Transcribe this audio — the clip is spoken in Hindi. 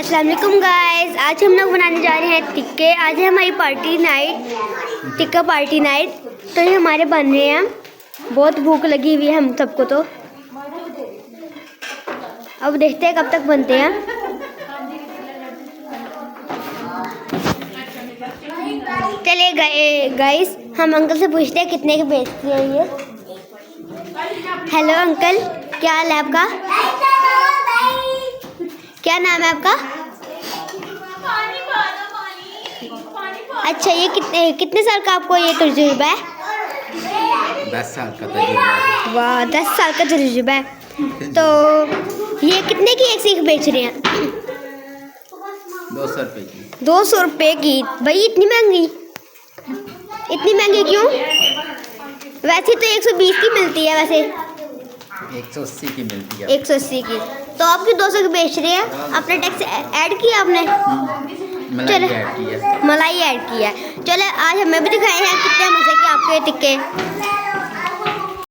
अस्सलाम वालेकुम गाइस, आज हम लोग बनाने जा रहे हैं टिक्के। आज है हमारी party night, tikka party night. तो ये हमारे बन रहे हैं, बहुत भूख लगी हुई है हम सबको। तो अब देखते हैं कब तक बनते हैं। चलिए गाइस, हम अंकल से पूछते हैं कितने के बेचते हैं ये। हेलो अंकल, क्या हाल है आपका? क्या नाम है आपका? अच्छा, ये कितने साल का आपको ये तजुर्बा है? 10 साल का तजुर्बा। वाह, 10 साल का तजुर्बा है। तो ये कितने की एक सीख बेच रहे हैं? 200 रुपये की। 200 रुपये की? भाई इतनी महंगी, इतनी महंगी क्यों? वैसे तो 120 की मिलती है, वैसे 180 की मिलती है। 180 की। तो आप क्यों 200 की बेच रहे हैं? अपना टैक्स ऐड किया आपने? मलाई ऐड की है। मलाई ऐड किया। चलो आज हमें भी दिखाए हैं कितने मजे के आपके टिक्के।